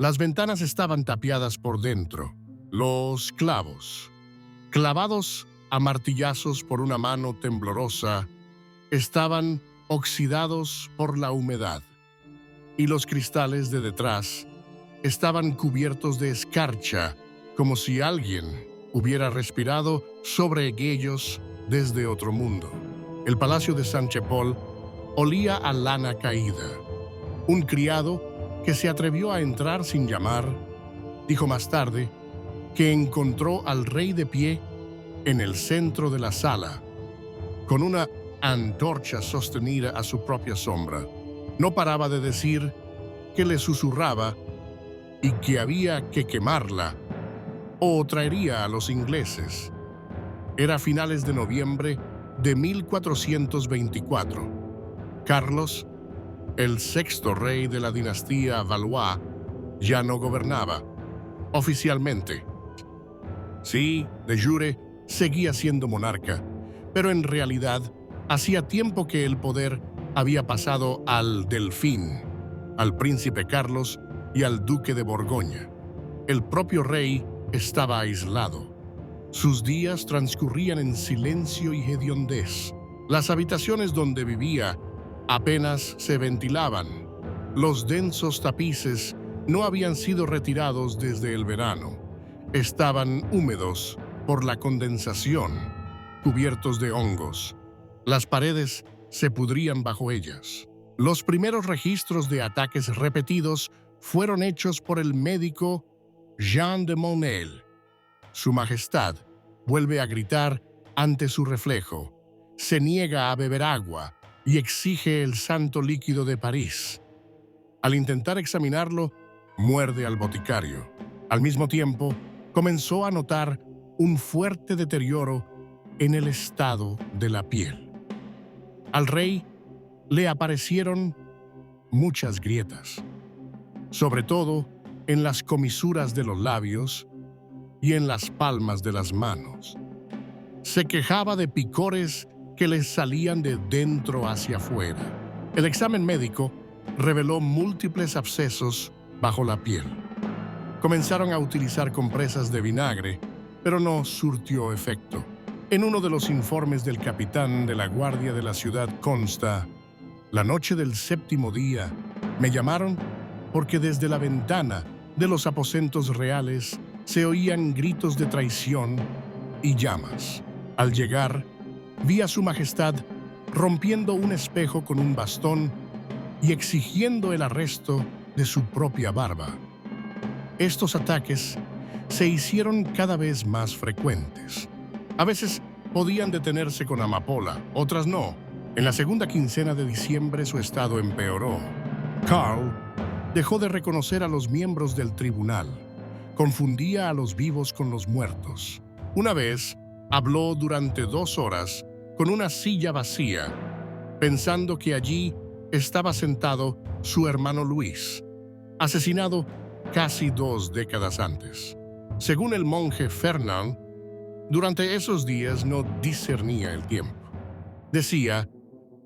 Las ventanas estaban tapiadas por dentro. Los clavos, clavados a martillazos por una mano temblorosa, estaban oxidados por la humedad, y los cristales de detrás estaban cubiertos de escarcha, como si alguien hubiera respirado sobre ellos desde otro mundo. El palacio de Saint-Chapelle olía a lana caída. Un criado que se atrevió a entrar sin llamar dijo más tarde que encontró al rey de pie en el centro de la sala, con una antorcha sostenida a su propia sombra. No paraba de decir que le susurraba y que había que quemarla o traería a los ingleses. Era finales de noviembre de 1424. Carlos, el sexto rey de la dinastía Valois, ya no gobernaba oficialmente. Sí, de jure, seguía siendo monarca, pero en realidad hacía tiempo que el poder había pasado al Delfín, al príncipe Carlos y al duque de Borgoña. El propio rey estaba aislado. Sus días transcurrían en silencio y hediondez. Las habitaciones donde vivía apenas se ventilaban. Los densos tapices no habían sido retirados desde el verano. Estaban húmedos por la condensación, cubiertos de hongos. Las paredes se pudrían bajo ellas. Los primeros registros de ataques repetidos fueron hechos por el médico Jean de Monel. Su Majestad vuelve a gritar ante su reflejo, se niega a beber agua y exige el santo líquido de París. Al intentar examinarlo, muerde al boticario. Al mismo tiempo, comenzó a notar un fuerte deterioro en el estado de la piel. Al rey le aparecieron muchas grietas, sobre todo en las comisuras de los labios y en las palmas de las manos. Se quejaba de picores que le salían de dentro hacia afuera. El examen médico reveló múltiples abscesos bajo la piel. Comenzaron a utilizar compresas de vinagre, pero no surtió efecto. En uno de los informes del capitán de la guardia de la ciudad consta: la noche del séptimo día me llamaron porque desde la ventana de los aposentos reales se oían gritos de traición y llamas. Al llegar, vi a su majestad rompiendo un espejo con un bastón y exigiendo el arresto de su propia barba. Estos ataques se hicieron cada vez más frecuentes. A veces podían detenerse con amapola, otras no. En la segunda quincena de diciembre su estado empeoró. Karl dejó de reconocer a los miembros del tribunal. Confundía a los vivos con los muertos. Una vez habló durante 2 horas con una silla vacía, pensando que allí estaba sentado su hermano Luis, asesinado casi 2 décadas antes. Según el monje Fernand, durante esos días no discernía el tiempo. Decía: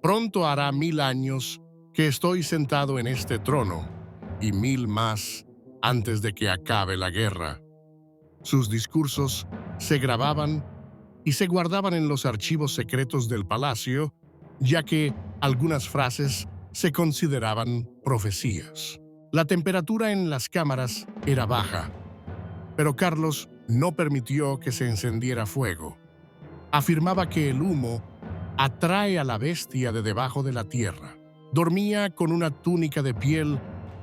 pronto hará 1000 años que estoy sentado en este trono, y 1000 más antes de que acabe la guerra. Sus discursos se grababan y se guardaban en los archivos secretos del palacio, ya que algunas frases se consideraban profecías. La temperatura en las cámaras era baja, pero Carlos no permitió que se encendiera fuego. Afirmaba que el humo atrae a la bestia de debajo de la tierra. Dormía con una túnica de piel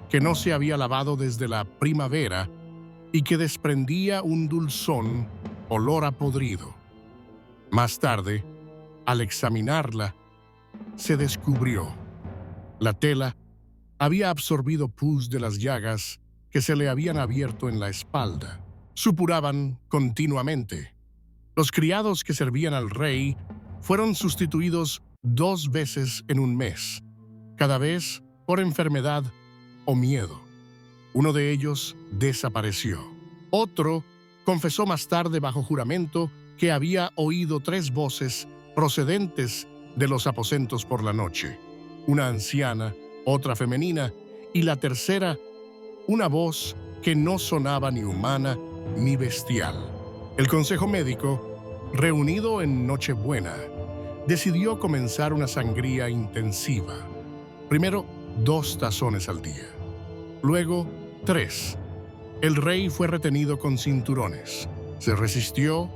que no se había lavado desde la primavera y que desprendía un dulzón olor a podrido. Más tarde, al examinarla, se descubrió: la tela había absorbido pus de las llagas que se le habían abierto en la espalda. Supuraban continuamente. Los criados que servían al rey fueron sustituidos 2 veces en un mes, cada vez por enfermedad o miedo. Uno de ellos desapareció. Otro confesó más tarde bajo juramento que había oído 3 voces procedentes de los aposentos por la noche: una anciana, otra femenina y la tercera una voz que no sonaba ni humana ni bestial. El Consejo Médico, reunido en Nochebuena, decidió comenzar una sangría intensiva. Primero, 2 tazones al día. Luego, 3. El rey fue retenido con cinturones. Se resistió,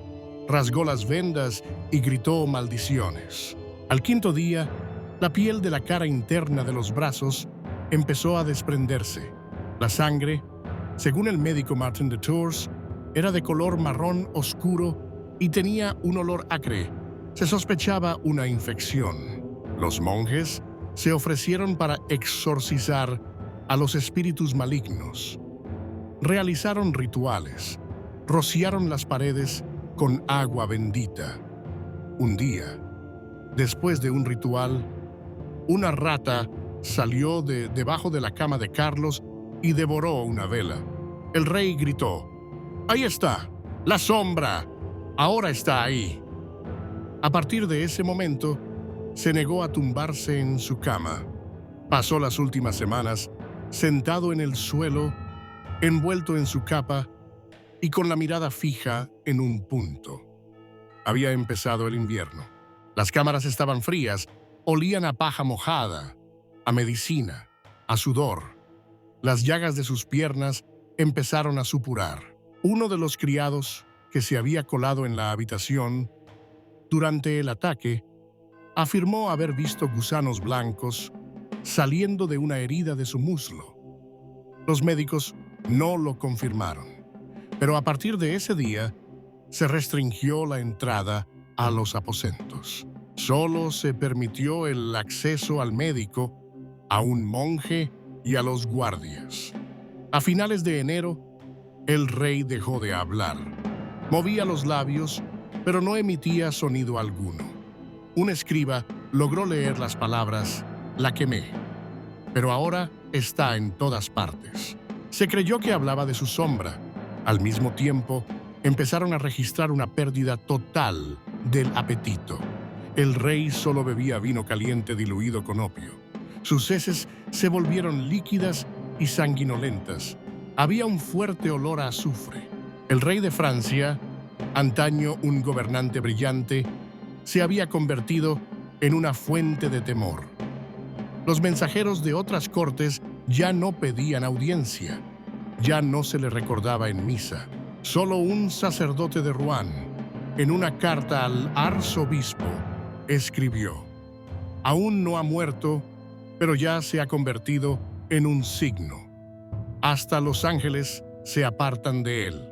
rasgó las vendas y gritó maldiciones. Al 5.º día, la piel de la cara interna de los brazos empezó a desprenderse. La sangre, según el médico Martin de Tours, era de color marrón oscuro y tenía un olor acre. Se sospechaba una infección. Los monjes se ofrecieron para exorcizar a los espíritus malignos. Realizaron rituales, rociaron las paredes con agua bendita. Un día, después de un ritual, una rata salió de debajo de la cama de Carlos y devoró una vela. El rey gritó: «¡Ahí está! ¡La sombra! Ahora está ahí!». A partir de ese momento, se negó a tumbarse en su cama. Pasó las últimas semanas sentado en el suelo, envuelto en su capa y con la mirada fija en un punto. Había empezado el invierno. Las cámaras estaban frías, olían a paja mojada, a medicina, a sudor. Las llagas de sus piernas empezaron a supurar. Uno de los criados que se había colado en la habitación durante el ataque afirmó haber visto gusanos blancos saliendo de una herida de su muslo. Los médicos no lo confirmaron, pero a partir de ese día se restringió la entrada a los aposentos. Solo se permitió el acceso al médico, a un monje y a los guardias. A finales de enero, el rey dejó de hablar. Movía los labios, pero no emitía sonido alguno. Un escriba logró leer las palabras «La quemé», pero ahora está en todas partes. Se creyó que hablaba de su sombra. Al mismo tiempo, empezaron a registrar una pérdida total del apetito. El rey solo bebía vino caliente diluido con opio. Sus heces se volvieron líquidas y sanguinolentas. Había un fuerte olor a azufre. El rey de Francia, antaño un gobernante brillante, se había convertido en una fuente de temor. Los mensajeros de otras cortes ya no pedían audiencia, ya no se le recordaba en misa. Solo un sacerdote de Rouen, en una carta al arzobispo, escribió: «Aún no ha muerto, pero ya se ha convertido en un signo. Hasta los ángeles se apartan de él».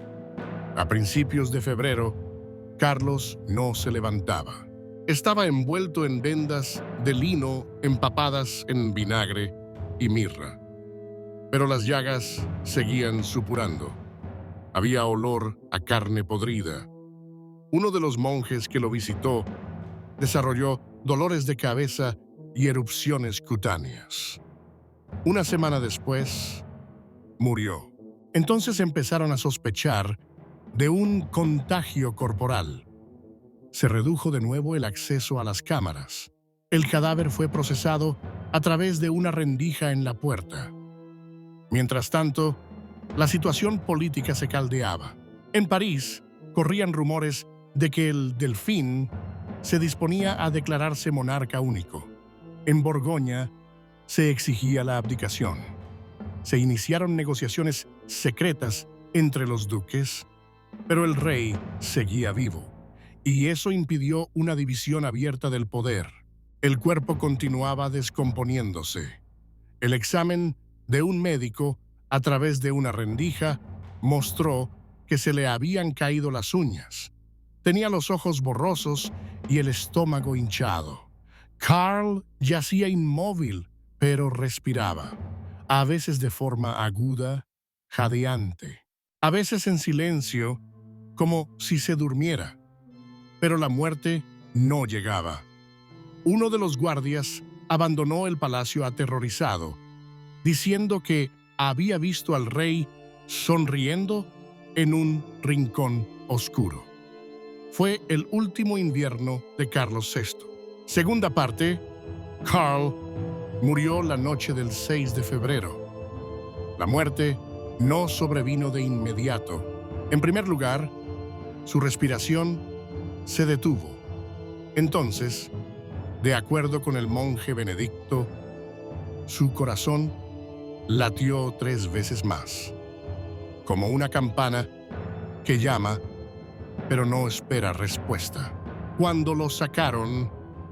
A principios de febrero, Carlos no se levantaba. Estaba envuelto en vendas de lino empapadas en vinagre y mirra. Pero las llagas seguían supurando. Había olor a carne podrida. Uno de los monjes que lo visitó desarrolló dolores de cabeza y erupciones cutáneas. Una semana después, murió. Entonces empezaron a sospechar de un contagio corporal. Se redujo de nuevo el acceso a las cámaras. El cadáver fue procesado a través de una rendija en la puerta. Mientras tanto, la situación política se caldeaba. En París, corrían rumores de que el Delfín se disponía a declararse monarca único. En Borgoña, se exigía la abdicación. Se iniciaron negociaciones secretas entre los duques, pero el rey seguía vivo, y eso impidió una división abierta del poder. El cuerpo continuaba descomponiéndose. El examen de un médico a través de una rendija mostró que se le habían caído las uñas. Tenía los ojos borrosos y el estómago hinchado. Karl yacía inmóvil, pero respiraba, a veces de forma aguda, jadeante, a veces en silencio, como si se durmiera. Pero la muerte no llegaba. Uno de los guardias abandonó el palacio aterrorizado, diciendo que había visto al rey sonriendo en un rincón oscuro. Fue el último invierno de Carlos VI. Segunda parte, Karl murió la noche del 6 de febrero. La muerte no sobrevino de inmediato. En primer lugar, su respiración se detuvo. Entonces, de acuerdo con el monje Benedicto, su corazón latió 3 veces más, como una campana que llama, pero no espera respuesta. Cuando lo sacaron,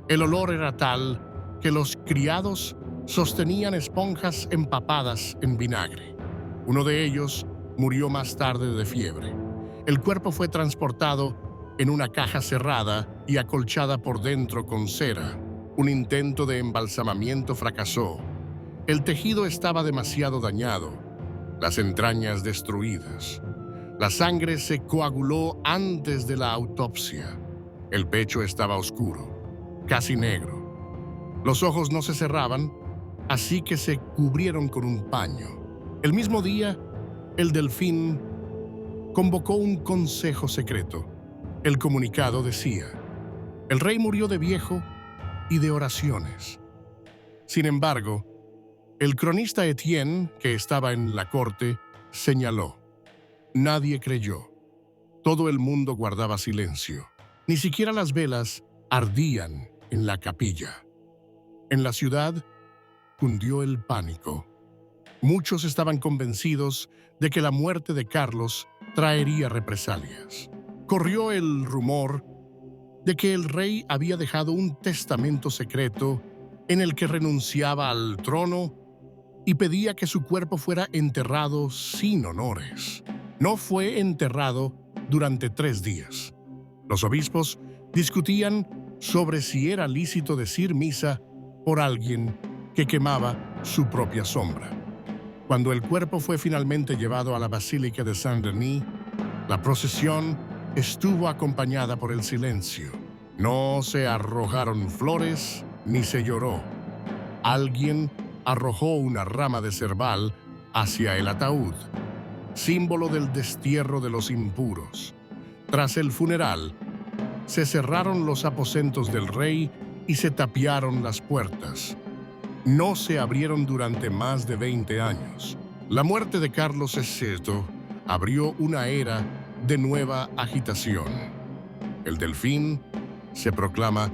el olor era tal que los criados sostenían esponjas empapadas en vinagre. Uno de ellos murió más tarde de fiebre. El cuerpo fue transportado en una caja cerrada y acolchada por dentro con cera. Un intento de embalsamamiento fracasó. El tejido estaba demasiado dañado, las entrañas destruidas. La sangre se coaguló antes de la autopsia. El pecho estaba oscuro, casi negro. Los ojos no se cerraban, así que se cubrieron con un paño. El mismo día, el Delfín convocó un consejo secreto. El comunicado decía: el rey murió de viejo y de oraciones. Sin embargo, el cronista Etienne, que estaba en la corte, señaló: nadie creyó. Todo el mundo guardaba silencio. Ni siquiera las velas ardían en la capilla. En la ciudad cundió el pánico. Muchos estaban convencidos de que la muerte de Carlos traería represalias. Corrió el rumor de que el rey había dejado un testamento secreto en el que renunciaba al trono y pedía que su cuerpo fuera enterrado sin honores. No fue enterrado durante 3 días. Los obispos discutían sobre si era lícito decir misa por alguien que quemaba su propia sombra. Cuando el cuerpo fue finalmente llevado a la Basílica de Saint-Denis, la procesión estuvo acompañada por el silencio. No se arrojaron flores ni se lloró. Alguien arrojó una rama de cerbal hacia el ataúd, símbolo del destierro de los impuros. Tras el funeral, se cerraron los aposentos del rey y se tapiaron las puertas. No se abrieron durante más de 20 años. La muerte de Carlos VI abrió una era de nueva agitación. El Delfín se proclama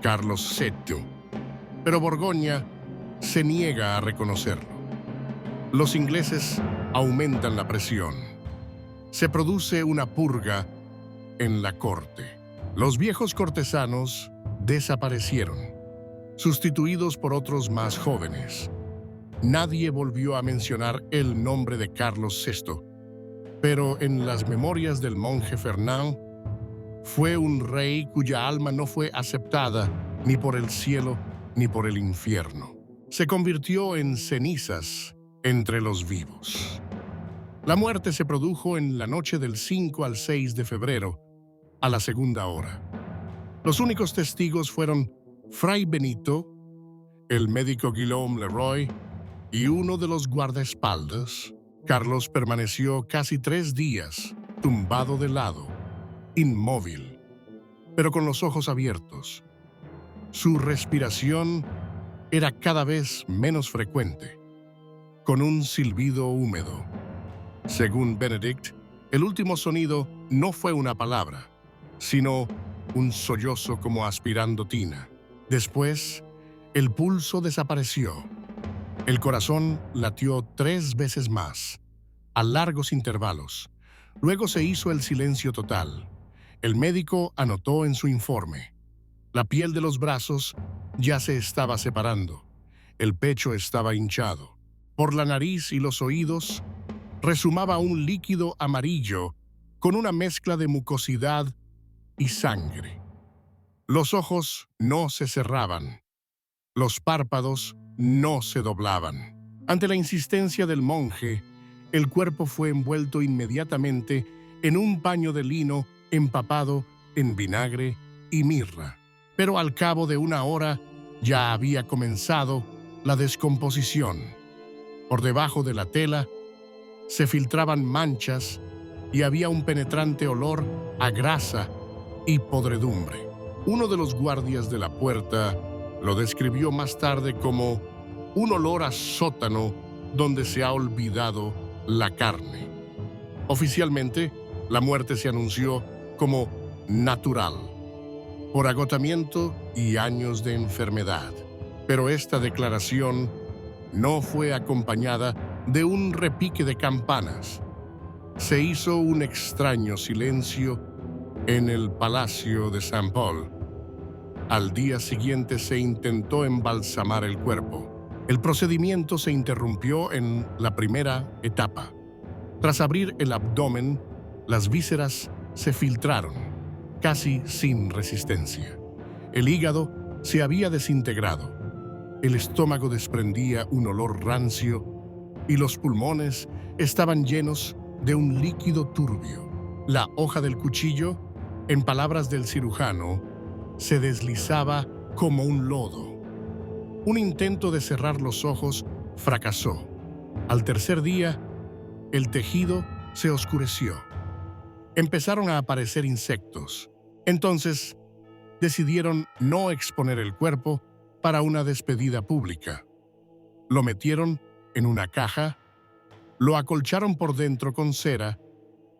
Carlos VII, pero Borgoña se niega a reconocerlo. Los ingleses aumentan la presión. Se produce una purga en la corte. Los viejos cortesanos desaparecieron, sustituidos por otros más jóvenes. Nadie volvió a mencionar el nombre de Carlos VI, pero en las memorias del monje Fernand, fue un rey cuya alma no fue aceptada ni por el cielo ni por el infierno. Se convirtió en cenizas entre los vivos. La muerte se produjo en la noche del 5 al 6 de febrero, a la 2ª hora. Los únicos testigos fueron Fray Benito, el médico Guillaume Leroy y uno de los guardaespaldas. Carlos permaneció casi 3 días, tumbado de lado, inmóvil, pero con los ojos abiertos. Su respiración era cada vez menos frecuente, con un silbido húmedo. Según Benedict, el último sonido no fue una palabra, sino un sollozo como aspirando tina. Después, el pulso desapareció. El corazón latió 3 veces más, a largos intervalos. Luego se hizo el silencio total. El médico anotó en su informe: la piel de los brazos ya se estaba separando. El pecho estaba hinchado. Por la nariz y los oídos resumaba un líquido amarillo con una mezcla de mucosidad y sangre. Los ojos no se cerraban. Los párpados no se doblaban. Ante la insistencia del monje, el cuerpo fue envuelto inmediatamente en un paño de lino empapado en vinagre y mirra. Pero al cabo de 1 hora ya había comenzado la descomposición. Por debajo de la tela se filtraban manchas y había un penetrante olor a grasa y podredumbre. Uno de los guardias de la puerta lo describió más tarde como un olor a sótano donde se ha olvidado la carne. Oficialmente, la muerte se anunció como natural, por agotamiento y años de enfermedad. Pero esta declaración no fue acompañada de un repique de campanas. Se hizo un extraño silencio en el Palacio de Saint Paul. Al día siguiente se intentó embalsamar el cuerpo. El procedimiento se interrumpió en la primera etapa. Tras abrir el abdomen, las vísceras se filtraron, casi sin resistencia. El hígado se había desintegrado. El estómago desprendía un olor rancio y los pulmones estaban llenos de un líquido turbio. La hoja del cuchillo, en palabras del cirujano, se deslizaba como un lodo. Un intento de cerrar los ojos fracasó. Al tercer día, el tejido se oscureció. Empezaron a aparecer insectos. Entonces, decidieron no exponer el cuerpo para una despedida pública. Lo metieron en una caja, lo acolcharon por dentro con cera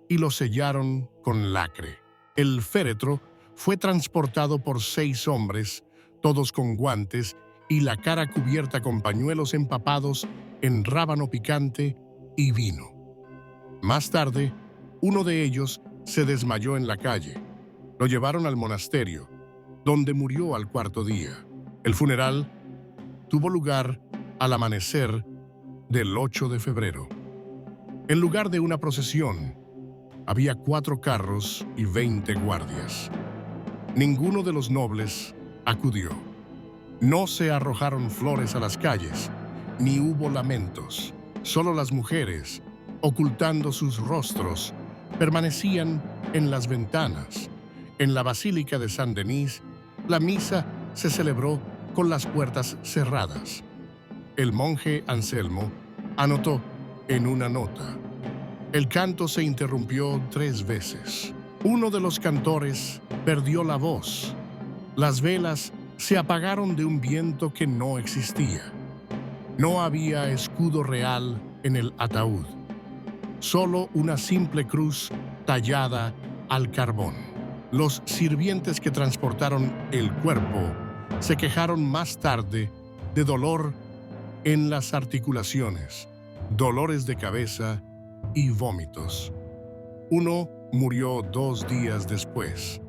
y lo sellaron con lacre. El féretro fue transportado por 6 hombres, todos con guantes y la cara cubierta con pañuelos empapados en rábano picante y vino. Más tarde, uno de ellos se desmayó en la calle. Lo llevaron al monasterio, donde murió al 4.º día. El funeral tuvo lugar al amanecer del 8 de febrero. En lugar de una procesión, había 4 carros y 20 guardias. Ninguno de los nobles acudió. No se arrojaron flores a las calles, ni hubo lamentos. Solo las mujeres, ocultando sus rostros, permanecían en las ventanas. En la Basílica de Saint-Denis, la misa se celebró con las puertas cerradas. El monje Anselmo anotó en una nota: el canto se interrumpió 3 veces. Uno de los cantores perdió la voz. Las velas se apagaron de un viento que no existía. No había escudo real en el ataúd, solo una simple cruz tallada al carbón. Los sirvientes que transportaron el cuerpo se quejaron más tarde de dolor en las articulaciones, dolores de cabeza y vómitos. Uno murió 2 días después.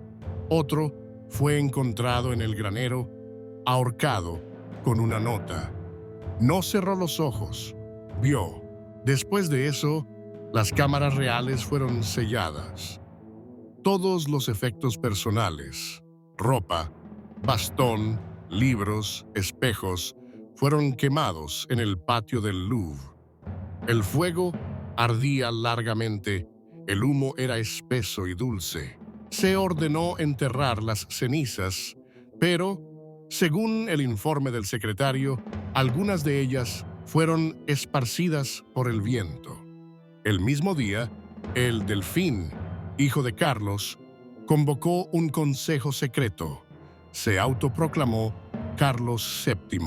Otro fue encontrado en el granero, ahorcado con una nota. No cerró los ojos, vio. Después de eso, las cámaras reales fueron selladas. Todos los efectos personales, ropa, bastón, libros, espejos, fueron quemados en el patio del Louvre. El fuego ardía largamente, el humo era espeso y dulce. Se ordenó enterrar las cenizas, pero, según el informe del secretario, algunas de ellas fueron esparcidas por el viento. El mismo día, el Delfín, hijo de Carlos, convocó un consejo secreto. Se autoproclamó Carlos VII.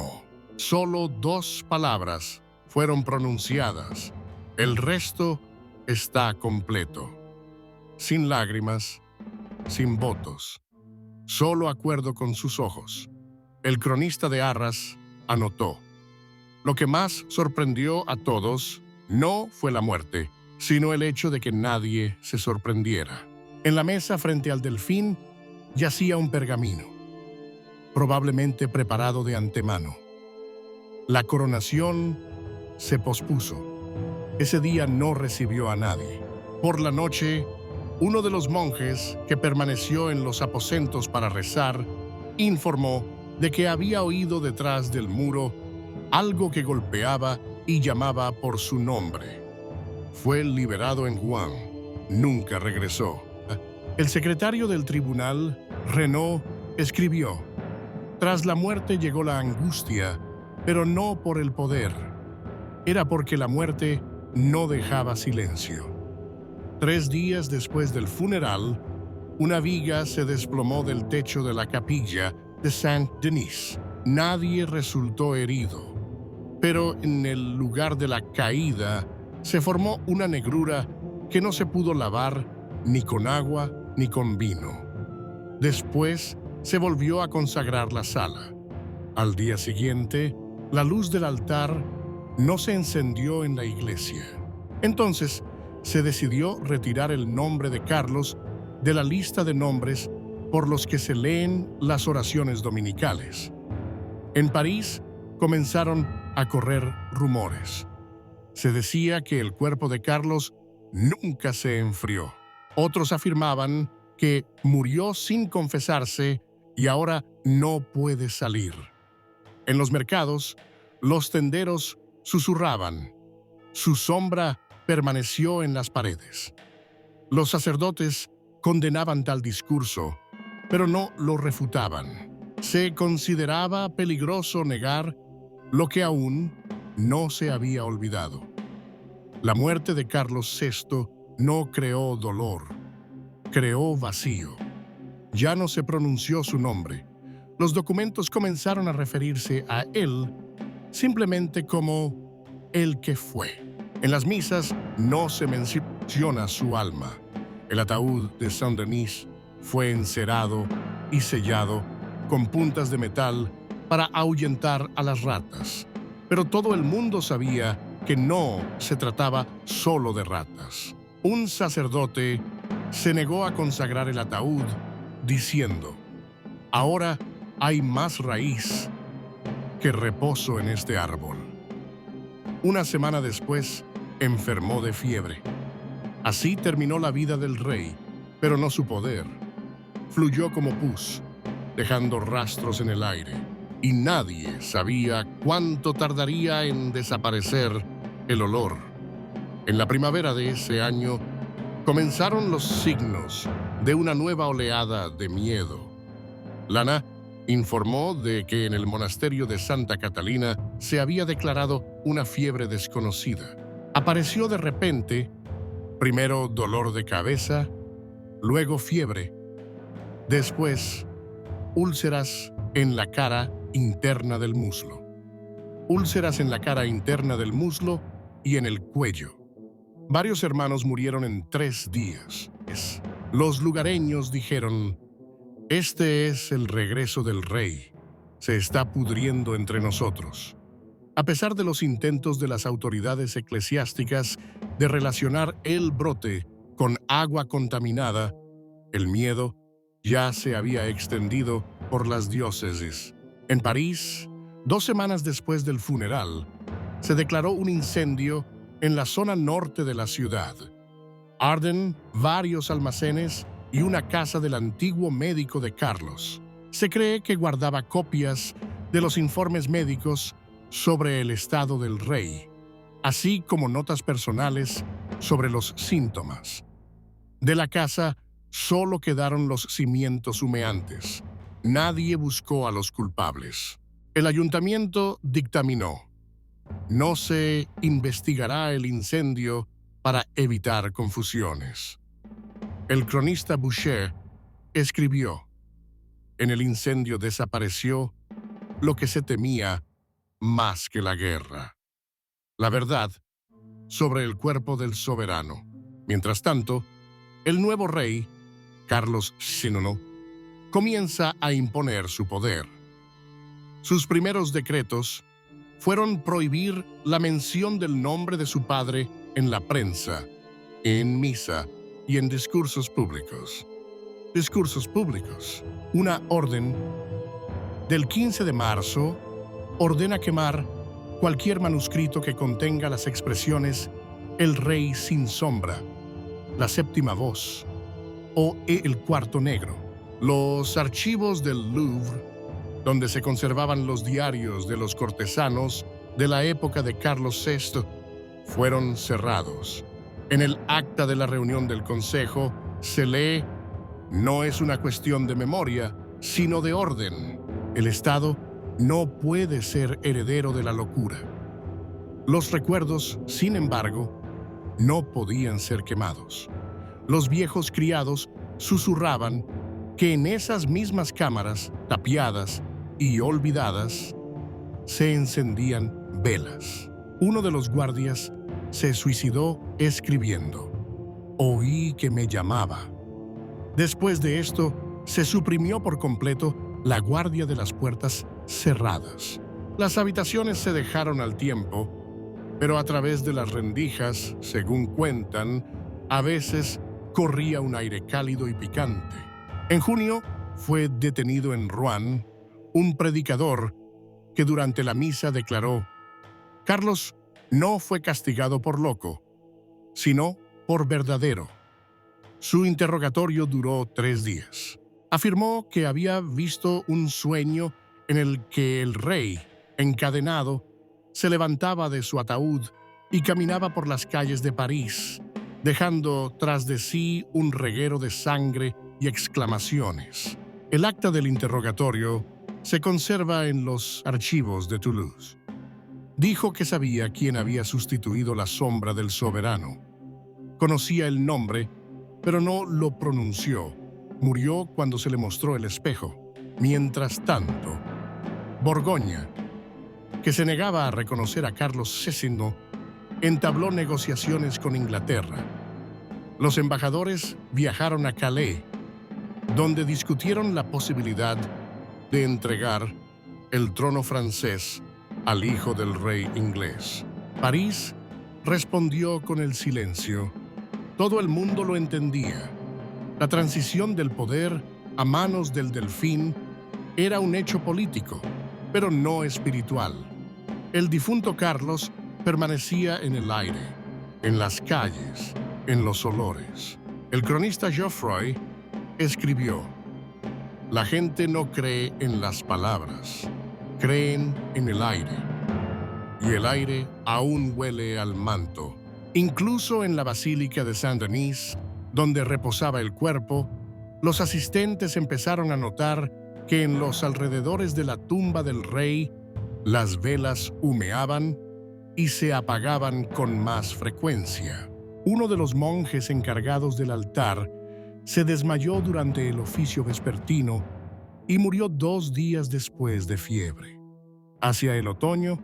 Solo 2 palabras fueron pronunciadas. El resto está completo. Sin lágrimas, sin votos, solo acuerdo con sus ojos. El cronista de Arras anotó: lo que más sorprendió a todos no fue la muerte, sino el hecho de que nadie se sorprendiera. En la mesa frente al Delfín yacía un pergamino, probablemente preparado de antemano. La coronación se pospuso. Ese día no recibió a nadie. Por la noche, uno de los monjes que permaneció en los aposentos para rezar informó de que había oído detrás del muro algo que golpeaba y llamaba por su nombre. Fue liberado en Rouen. Nunca regresó. El secretario del tribunal, Renaud, escribió: tras la muerte llegó la angustia, pero no por el poder. Era porque la muerte no dejaba silencio. 3 días después del funeral, una viga se desplomó del techo de la capilla de Saint-Denis. Nadie resultó herido, pero en el lugar de la caída se formó una negrura que no se pudo lavar ni con agua ni con vino. Después se volvió a consagrar la sala. Al día siguiente, la luz del altar no se encendió en la iglesia. Entonces, se decidió retirar el nombre de Carlos de la lista de nombres por los que se leen las oraciones dominicales. En París comenzaron a correr rumores. Se decía que el cuerpo de Carlos nunca se enfrió. Otros afirmaban que murió sin confesarse y ahora no puede salir. En los mercados, los tenderos susurraban. Su sombra permaneció en las paredes. Los sacerdotes condenaban tal discurso, pero no lo refutaban. Se consideraba peligroso negar lo que aún no se había olvidado. La muerte de Carlos VI no creó dolor, creó vacío. Ya no se pronunció su nombre. Los documentos comenzaron a referirse a él simplemente como el que fue. En las misas no se menciona su alma. El ataúd de Saint-Denis fue encerado y sellado con puntas de metal para ahuyentar a las ratas. Pero todo el mundo sabía que no se trataba solo de ratas. Un sacerdote se negó a consagrar el ataúd diciendo: «Ahora hay más raíz que reposo en este árbol». Una semana después, enfermó de fiebre. Así terminó la vida del rey, pero no su poder. Fluyó como pus, dejando rastros en el aire, y nadie sabía cuánto tardaría en desaparecer el olor. En la primavera de ese año, comenzaron los signos de una nueva oleada de miedo. Lana informó de que en el monasterio de Santa Catalina se había declarado una fiebre desconocida. Apareció de repente, primero dolor de cabeza, luego fiebre, después úlceras en la cara interna del muslo. Úlceras en la cara interna del muslo y en el cuello. Varios hermanos murieron en 3 días. Los lugareños dijeron: «Este es el regreso del rey. Se está pudriendo entre nosotros». A pesar de los intentos de las autoridades eclesiásticas de relacionar el brote con agua contaminada, el miedo ya se había extendido por las diócesis. En París, 2 semanas después del funeral, se declaró un incendio en la zona norte de la ciudad. Arden varios almacenes y una casa del antiguo médico de Carlos. Se cree que guardaba copias de los informes médicos sobre el estado del rey, así como notas personales sobre los síntomas. De la casa solo quedaron los cimientos humeantes. Nadie buscó a los culpables. El ayuntamiento dictaminó: no se investigará el incendio para evitar confusiones. El cronista Boucher escribió: en el incendio desapareció lo que se temía más que la guerra, la verdad sobre el cuerpo del soberano. Mientras tanto, el nuevo rey, Carlos VI, comienza a imponer su poder. Sus primeros decretos fueron prohibir la mención del nombre de su padre en la prensa, en misa y en discursos públicos. Discursos públicos. Una orden del 15 de marzo ordena quemar cualquier manuscrito que contenga las expresiones «el rey sin sombra», «la séptima voz» o «el cuarto negro». Los archivos del Louvre, donde se conservaban los diarios de los cortesanos de la época de Carlos VI, fueron cerrados. En el acta de la reunión del Consejo se lee: no es una cuestión de memoria, sino de orden. El Estado no puede ser heredero de la locura. Los recuerdos, sin embargo, no podían ser quemados. Los viejos criados susurraban que en esas mismas cámaras, tapiadas y olvidadas, se encendían velas. Uno de los guardias se suicidó escribiendo: «Oí que me llamaba». Después de esto, se suprimió por completo la guardia de las puertas cerradas. Las habitaciones se dejaron al tiempo, pero a través de las rendijas, según cuentan, a veces corría un aire cálido y picante. En junio fue detenido en Rouen un predicador que durante la misa declaró: «Carlos no fue castigado por loco, sino por verdadero». Su interrogatorio duró 3 días. Afirmó que había visto un sueño en el que el rey, encadenado, se levantaba de su ataúd y caminaba por las calles de París, dejando tras de sí un reguero de sangre y exclamaciones. El acta del interrogatorio se conserva en los archivos de Toulouse. Dijo que sabía quién había sustituido la sombra del soberano. Conocía el nombre, pero no lo pronunció. Murió cuando se le mostró el espejo. Mientras tanto, Borgoña, que se negaba a reconocer a Carlos VI, entabló negociaciones con Inglaterra. Los embajadores viajaron a Calais, donde discutieron la posibilidad de entregar el trono francés al hijo del rey inglés. París respondió con el silencio. Todo el mundo lo entendía. La transición del poder a manos del delfín era un hecho político, pero no espiritual. El difunto Carlos permanecía en el aire, en las calles, en los olores. El cronista Geoffroy escribió: «La gente no cree en las palabras, creen en el aire. Y el aire aún huele al manto». Incluso en la Basílica de Saint-Denis, donde reposaba el cuerpo, los asistentes empezaron a notar que en los alrededores de la tumba del rey, las velas humeaban y se apagaban con más frecuencia. Uno de los monjes encargados del altar se desmayó durante el oficio vespertino y murió 2 días después de fiebre. Hacia el otoño,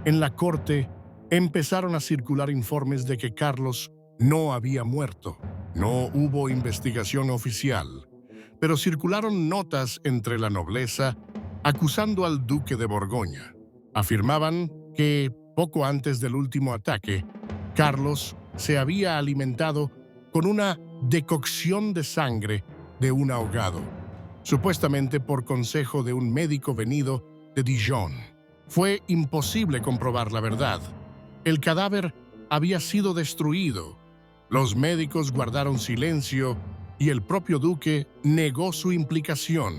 en la corte empezaron a circular informes de que Carlos no había muerto. No hubo investigación oficial, pero circularon notas entre la nobleza acusando al duque de Borgoña. Afirmaban que, poco antes del último ataque, Carlos se había alimentado con una decocción de sangre de un ahogado, supuestamente por consejo de un médico venido de Dijon. Fue imposible comprobar la verdad. El cadáver había sido destruido. Los médicos guardaron silencio y el propio duque negó su implicación.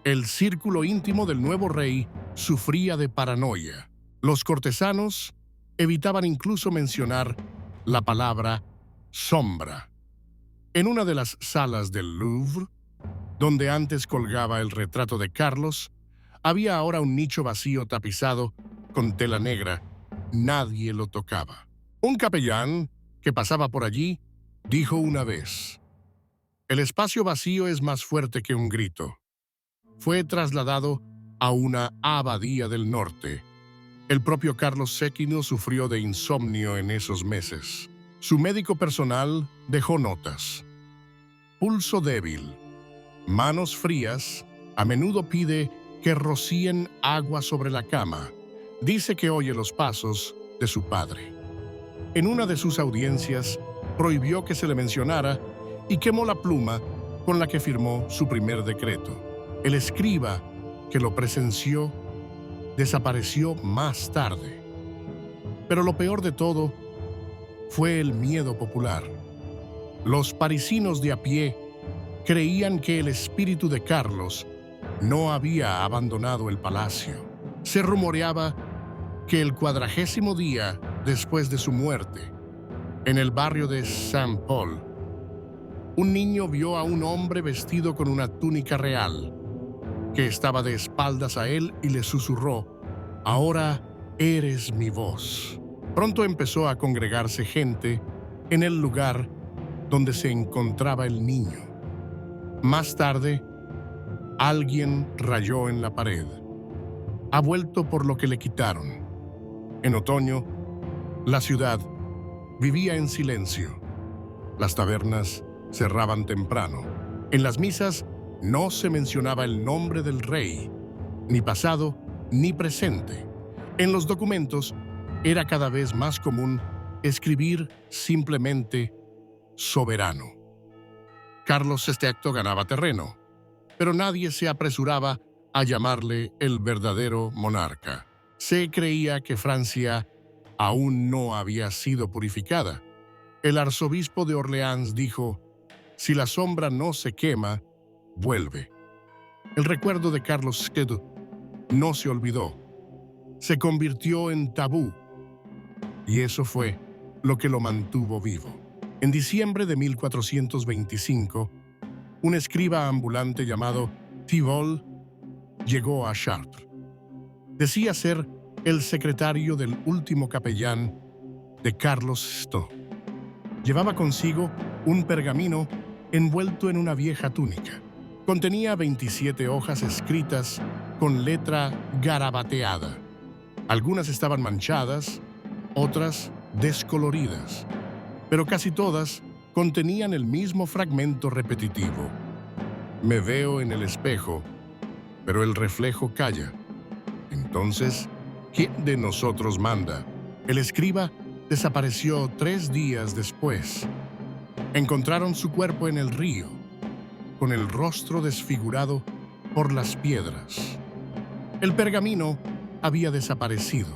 El círculo íntimo del nuevo rey sufría de paranoia. Los cortesanos evitaban incluso mencionar la palabra sombra. En una de las salas del Louvre, donde antes colgaba el retrato de Carlos, había ahora un nicho vacío tapizado con tela negra. Nadie lo tocaba. Un capellán que pasaba por allí dijo una vez: «El espacio vacío es más fuerte que un grito». Fue trasladado a una abadía del norte. El propio Carlos VII sufrió de insomnio en esos meses. Su médico personal dejó notas: «Pulso débil, manos frías, a menudo pide que rocíen agua sobre la cama. Dice que oye los pasos de su padre». En una de sus audiencias, prohibió que se le mencionara y quemó la pluma con la que firmó su primer decreto. El escriba que lo presenció desapareció más tarde. Pero lo peor de todo fue el miedo popular. Los parisinos de a pie creían que el espíritu de Carlos no había abandonado el palacio. Se rumoreaba que el 40º día después de su muerte, en el barrio de Saint-Paul, un niño vio a un hombre vestido con una túnica real, que estaba de espaldas a él y le susurró: «Ahora eres mi voz». Pronto empezó a congregarse gente en el lugar donde se encontraba el niño. Más tarde, alguien rayó en la pared: «Ha vuelto por lo que le quitaron». En otoño, la ciudad vivía en silencio. Las tabernas cerraban temprano. En las misas no se mencionaba el nombre del rey, ni pasado ni presente. En los documentos era cada vez más común escribir simplemente soberano. Carlos VI ganaba terreno, pero nadie se apresuraba a llamarle el verdadero monarca. Se creía que Francia aún no había sido purificada. El arzobispo de Orleans dijo: si la sombra no se quema, vuelve. El recuerdo de Carlos VII no se olvidó. Se convirtió en tabú, y eso fue lo que lo mantuvo vivo. En diciembre de 1425, un escriba ambulante llamado Thibault llegó a Chartres. Decía ser el secretario del último capellán de Carlos VII. Llevaba consigo un pergamino envuelto en una vieja túnica. Contenía 27 hojas escritas con letra garabateada. Algunas estaban manchadas, otras descoloridas, pero casi todas contenían el mismo fragmento repetitivo. Me veo en el espejo, pero el reflejo calla. Entonces, ¿quién de nosotros manda? El escriba desapareció 3 días después. Encontraron su cuerpo en el río, con el rostro desfigurado por las piedras. El pergamino había desaparecido.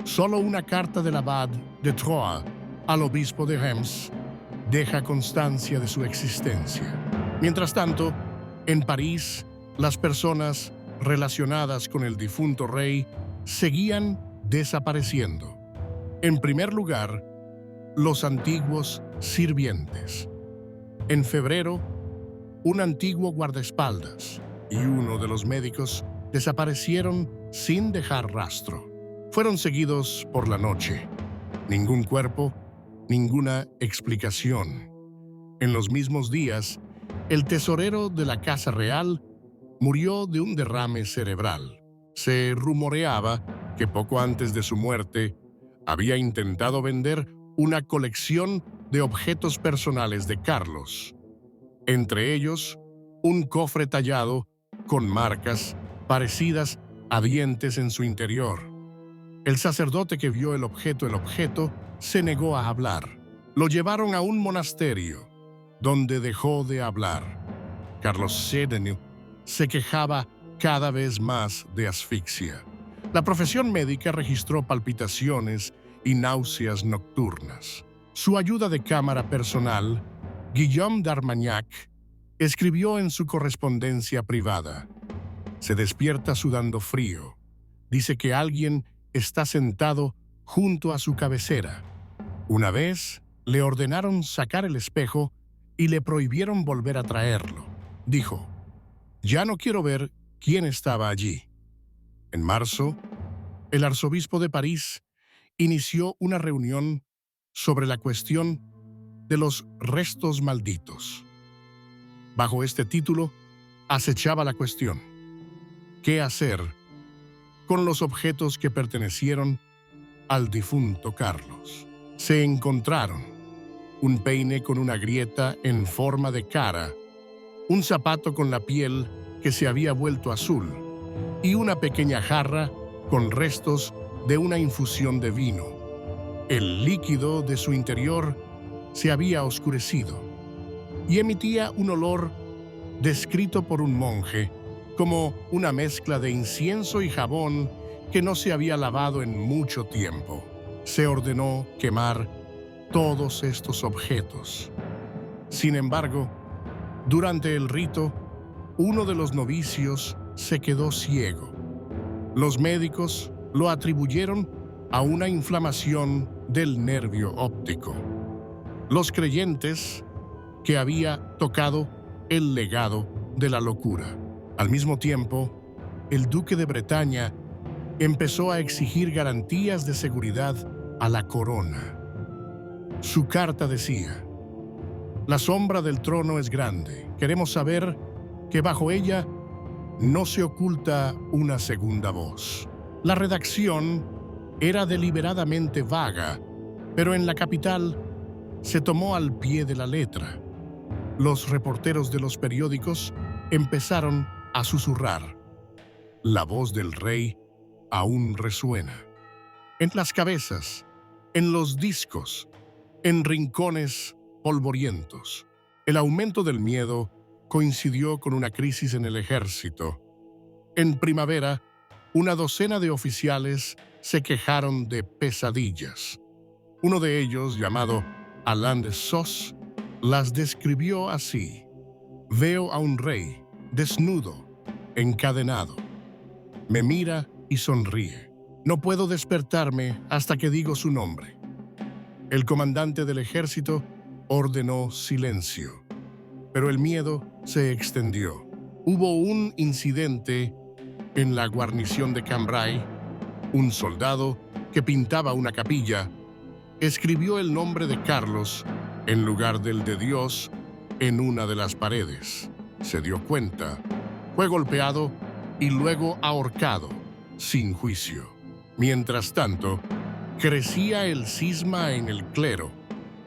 Solo una carta del abad de Troyes al obispo de Reims deja constancia de su existencia. Mientras tanto, en París, las personas relacionadas con el difunto rey seguían desapareciendo. En primer lugar, los antiguos sirvientes. En febrero, un antiguo guardaespaldas y uno de los médicos desaparecieron sin dejar rastro. Fueron seguidos por la noche. Ningún cuerpo, ninguna explicación. En los mismos días, el tesorero de la Casa Real murió de un derrame cerebral. Se rumoreaba que poco antes de su muerte había intentado vender una colección de objetos personales de Carlos, entre ellos un cofre tallado con marcas parecidas a dientes en su interior. El sacerdote que vio el objeto se negó a hablar. Lo llevaron a un monasterio, donde dejó de hablar. Carlos VII se quejaba cada vez más de asfixia. La profesión médica registró palpitaciones y náuseas nocturnas. Su ayuda de cámara personal, Guillaume d'Armagnac, escribió en su correspondencia privada: se despierta sudando frío. Dice que alguien está sentado junto a su cabecera. Una vez le ordenaron sacar el espejo y le prohibieron volver a traerlo. Dijo: ya no quiero ver quién estaba allí. En marzo, el arzobispo de París inició una reunión sobre la cuestión de los restos malditos. Bajo este título, acechaba la cuestión: ¿qué hacer con los objetos que pertenecieron al difunto Carlos? Se encontraron un peine con una grieta en forma de cara, un zapato con la piel que se había vuelto azul y una pequeña jarra con restos de una infusión de vino. El líquido de su interior se había oscurecido y emitía un olor descrito por un monje como una mezcla de incienso y jabón que no se había lavado en mucho tiempo. Se ordenó quemar todos estos objetos. Sin embargo, durante el rito, uno de los novicios se quedó ciego. Los médicos lo atribuyeron a una inflamación del nervio óptico. Los creyentes que había tocado el legado de la locura. Al mismo tiempo, el duque de Bretaña empezó a exigir garantías de seguridad a la corona. Su carta decía: la sombra del trono es grande. Queremos saber que bajo ella no se oculta una segunda voz. La redacción era deliberadamente vaga, Pero en la capital se tomó al pie de la letra. Los reporteros de los periódicos empezaron a susurrar. La voz del rey aún resuena. En las cabezas, en los discos, en rincones polvorientos. El aumento del miedo coincidió con una crisis en el ejército. En primavera, una docena de oficiales se quejaron de pesadillas. Uno de ellos, llamado Alain de Sos, las describió así. Veo a un rey, desnudo, encadenado. Me mira y sonríe. No puedo despertarme hasta que digo su nombre. El comandante del ejército ordenó silencio, pero el miedo se extendió. Hubo un incidente en la guarnición de Cambrai. Un soldado que pintaba una capilla escribió el nombre de Carlos en lugar del de Dios en una de las paredes. Se dio cuenta, fue golpeado y luego ahorcado, sin juicio. Mientras tanto, crecía el cisma en el clero.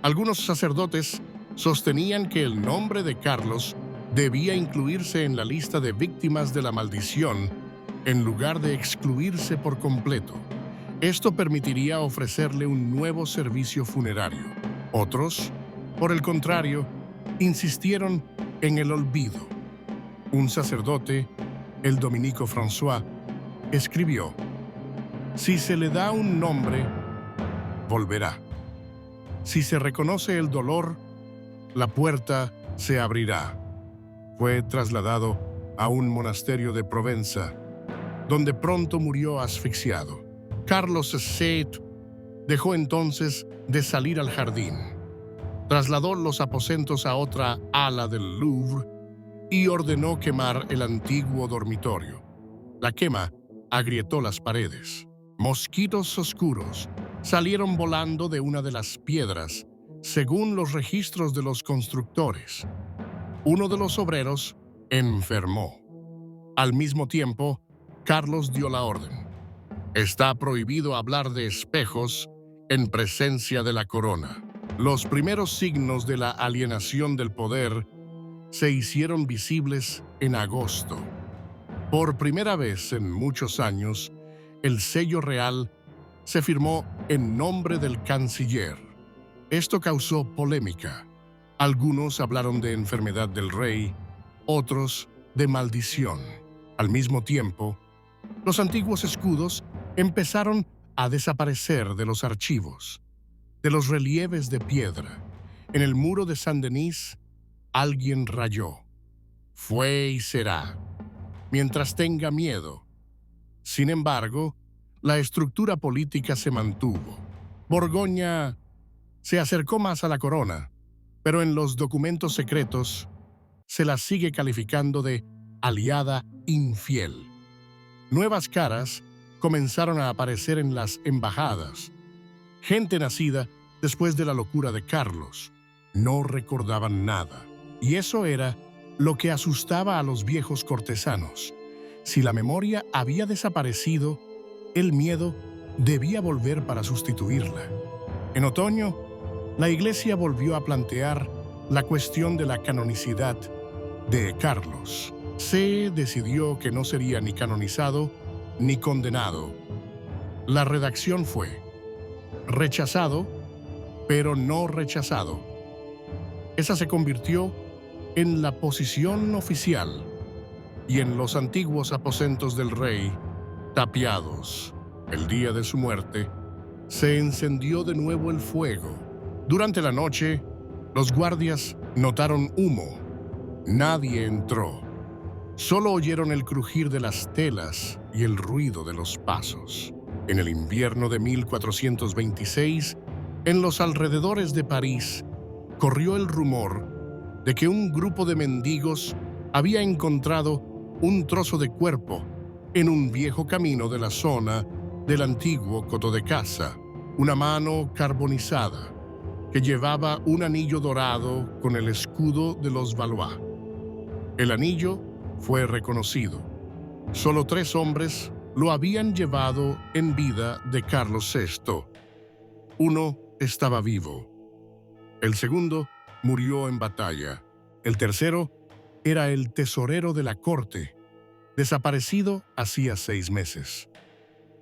Algunos sacerdotes sostenían que el nombre de Carlos debía incluirse en la lista de víctimas de la maldición en lugar de excluirse por completo. Esto permitiría ofrecerle un nuevo servicio funerario. Otros, por el contrario, insistieron en el olvido. Un sacerdote, el dominico François, escribió: si se le da un nombre, volverá. Si se reconoce el dolor, la puerta se abrirá. Fue trasladado a un monasterio de Provenza, donde pronto murió asfixiado. Carlos VI dejó entonces de salir al jardín. Trasladó los aposentos a otra ala del Louvre y ordenó quemar el antiguo dormitorio. La quema agrietó las paredes. Mosquitos oscuros salieron volando de una de las piedras, según los registros de los constructores. Uno de los obreros enfermó. Al mismo tiempo, Carlos dio la orden: está prohibido hablar de espejos en presencia de la corona. Los primeros signos de la alienación del poder se hicieron visibles en agosto. Por primera vez en muchos años, el sello real se firmó en nombre del canciller. Esto causó polémica. Algunos hablaron de enfermedad del rey, otros de maldición. Al mismo tiempo, los antiguos escudos empezaron a desaparecer de los archivos, de los relieves de piedra. En el muro de Saint-Denis, alguien rayó: fue y será, mientras tenga miedo. Sin embargo, la estructura política se mantuvo. Borgoña se acercó más a la corona, pero en los documentos secretos se la sigue calificando de aliada infiel. Nuevas caras comenzaron a aparecer en las embajadas. Gente nacida después de la locura de Carlos. No recordaban nada. Y eso era lo que asustaba a los viejos cortesanos. Si la memoria había desaparecido, el miedo debía volver para sustituirla. En otoño, la Iglesia volvió a plantear la cuestión de la canonicidad de Carlos. Se decidió que no sería ni canonizado ni condenado. La redacción fue: rechazado, pero no rechazado. Esa se convirtió en la posición oficial, y en los antiguos aposentos del rey, tapiados, el día de su muerte, se encendió de nuevo el fuego. Durante la noche, los guardias notaron humo. Nadie entró. Solo oyeron el crujir de las telas y el ruido de los pasos. En el invierno de 1426, en los alrededores de París, corrió el rumor de que un grupo de mendigos había encontrado un trozo de cuerpo en un viejo camino de la zona del antiguo coto de caza, una mano carbonizada que llevaba un anillo dorado con el escudo de los Valois. El anillo fue reconocido. Solo 3 hombres lo habían llevado en vida de Carlos VI. Uno estaba vivo. El segundo murió en batalla. El tercero era el tesorero de la corte, desaparecido hacía 6 meses.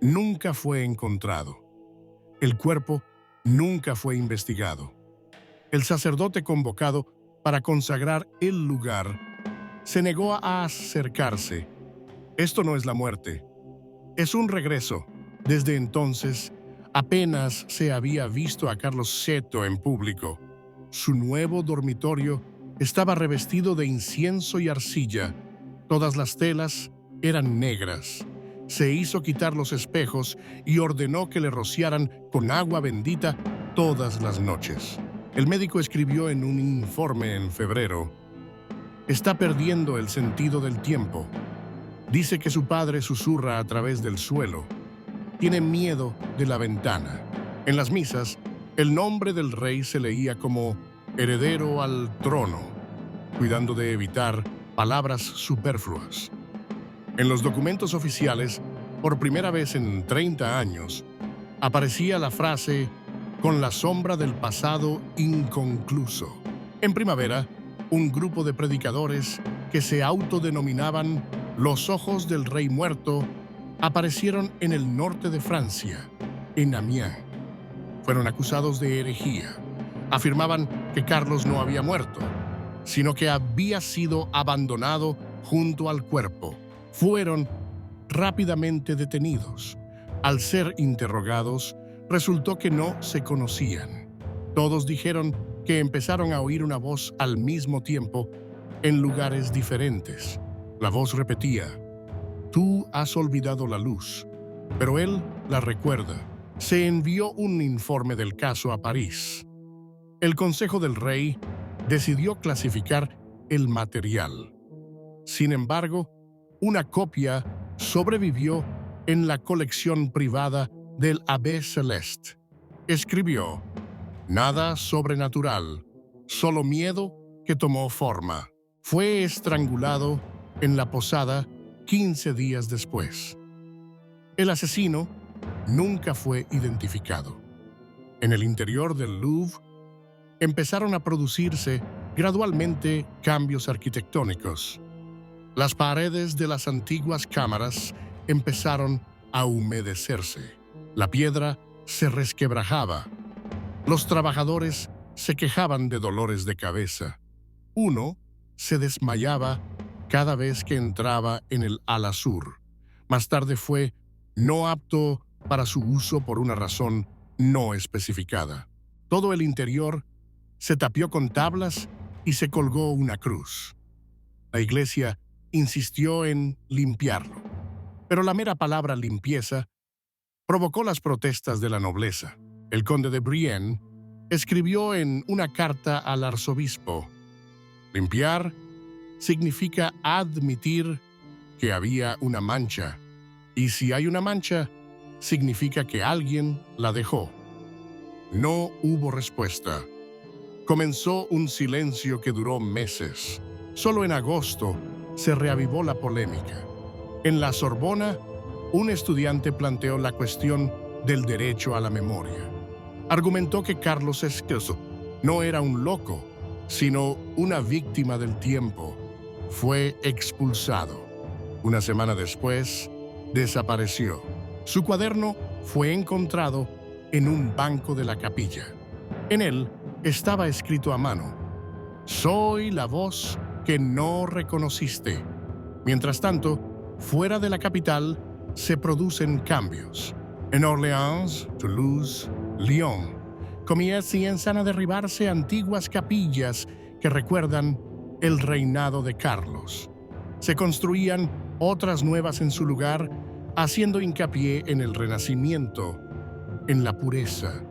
Nunca fue encontrado. El cuerpo nunca fue investigado. El sacerdote convocado para consagrar el lugar se negó a acercarse. Esto no es la muerte, es un regreso. Desde entonces, apenas se había visto a Carlos VII en público. Su nuevo dormitorio estaba revestido de incienso y arcilla. Todas las telas eran negras. Se hizo quitar los espejos y ordenó que le rociaran con agua bendita todas las noches. El médico escribió en un informe en febrero: está perdiendo el sentido del tiempo. Dice que su padre susurra a través del suelo. Tiene miedo de la ventana. En las misas, el nombre del rey se leía como heredero al trono, cuidando de evitar palabras superfluas. En los documentos oficiales, por primera vez en 30 años, aparecía la frase «con la sombra del pasado inconcluso». En primavera, un grupo de predicadores que se autodenominaban «los ojos del rey muerto» aparecieron en el norte de Francia, en Amiens. Fueron acusados de herejía. Afirmaban que Carlos no había muerto, sino que había sido abandonado junto al cuerpo. Fueron rápidamente detenidos. Al ser interrogados, resultó que no se conocían. Todos dijeron que empezaron a oír una voz al mismo tiempo en lugares diferentes. La voz repetía: «Tú has olvidado la luz», pero él la recuerda. Se envió un informe del caso a París. El Consejo del Rey decidió clasificar el material. Sin embargo, una copia sobrevivió en la colección privada del Abbé Celeste. Escribió: «Nada sobrenatural, solo miedo que tomó forma». Fue estrangulado en la posada 15 días después. El asesino nunca fue identificado. En el interior del Louvre empezaron a producirse gradualmente cambios arquitectónicos. Las paredes de las antiguas cámaras empezaron a humedecerse. La piedra se resquebrajaba. Los trabajadores se quejaban de dolores de cabeza. Uno se desmayaba cada vez que entraba en el ala sur. Más tarde fue no apto para su uso por una razón no especificada. Todo el interior se tapió con tablas y se colgó una cruz. La iglesia insistió en limpiarlo, pero la mera palabra limpieza provocó las protestas de la nobleza. El conde de Brienne escribió en una carta al arzobispo: «Limpiar significa admitir que había una mancha, y si hay una mancha, significa que alguien la dejó». No hubo respuesta. Comenzó un silencio que duró meses. Solo en agosto se reavivó la polémica. En la Sorbona, un estudiante planteó la cuestión del derecho a la memoria. Argumentó que Carlos VI no era un loco, sino una víctima del tiempo. Fue expulsado. Una semana después, desapareció. Su cuaderno fue encontrado en un banco de la capilla. En él estaba escrito a mano: «Soy la voz que no reconociste». Mientras tanto, fuera de la capital se producen cambios. En Orleans, Toulouse, Lyon, comienzan a derribarse antiguas capillas que recuerdan el reinado de Carlos. Se construían otras nuevas en su lugar, haciendo hincapié en el Renacimiento, en la pureza,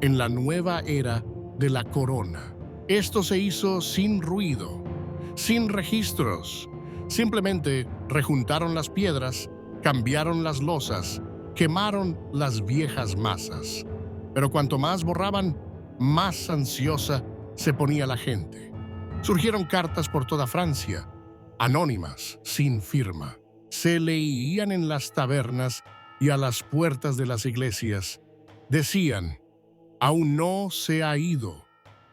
en la nueva era de la corona. Esto se hizo sin ruido, sin registros. Simplemente rejuntaron las piedras, cambiaron las losas, quemaron las viejas masas. Pero cuanto más borraban, más ansiosa se ponía la gente. Surgieron cartas por toda Francia, anónimas, sin firma. Se leían en las tabernas y a las puertas de las iglesias. Decían: aún no se ha ido.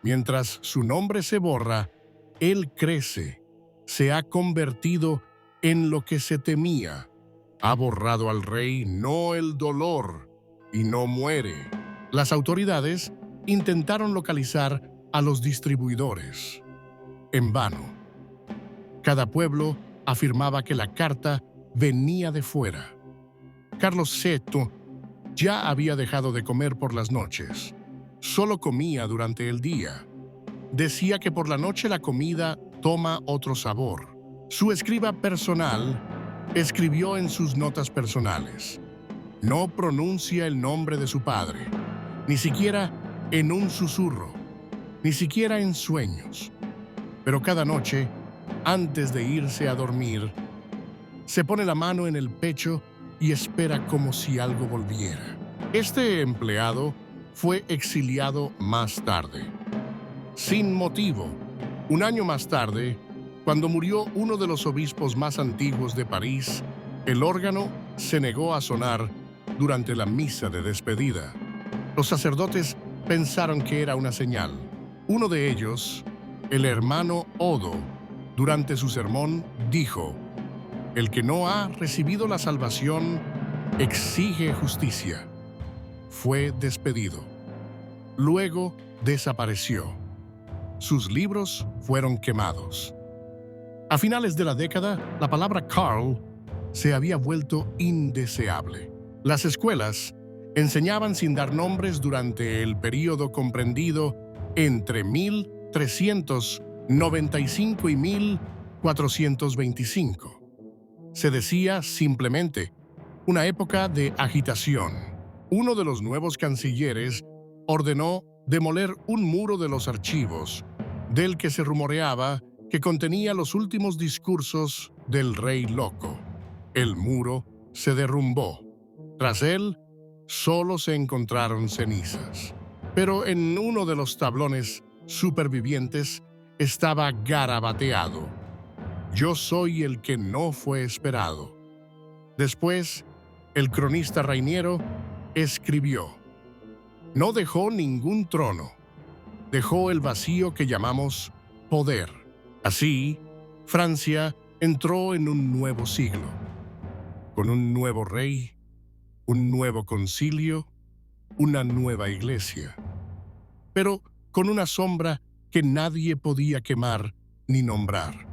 Mientras su nombre se borra, él crece, se ha convertido en lo que se temía. Ha borrado al rey, no el dolor, y no muere. Las autoridades intentaron localizar a los distribuidores. En vano. Cada pueblo afirmaba que la carta venía de fuera. Carlos VII ya había dejado de comer por las noches. Solo comía durante el día. Decía que por la noche la comida toma otro sabor. Su escriba personal escribió en sus notas personales: no pronuncia el nombre de su padre, ni siquiera en un susurro, ni siquiera en sueños. Pero cada noche, antes de irse a dormir, se pone la mano en el pecho y espera como si algo volviera. Este empleado fue exiliado más tarde. Sin motivo. Un año más tarde, cuando murió uno de los obispos más antiguos de París, el órgano se negó a sonar durante la misa de despedida. Los sacerdotes pensaron que era una señal. Uno de ellos, el hermano Odo, durante su sermón dijo: el que no ha recibido la salvación exige justicia. Fue despedido. Luego desapareció. Sus libros fueron quemados. A finales de la década, la palabra Karl se había vuelto indeseable. Las escuelas enseñaban sin dar nombres durante el período comprendido entre 1395 y 1425. Se decía simplemente una época de agitación. Uno de los nuevos cancilleres ordenó demoler un muro de los archivos, del que se rumoreaba que contenía los últimos discursos del rey loco. El muro se derrumbó. Tras él, solo se encontraron cenizas. Pero en uno de los tablones supervivientes estaba garabateado: yo soy el que no fue esperado. Después, el cronista Rainiero escribió: no dejó ningún trono, dejó el vacío que llamamos poder. Así, Francia entró en un nuevo siglo, con un nuevo rey, un nuevo concilio, una nueva iglesia, pero con una sombra que nadie podía quemar ni nombrar.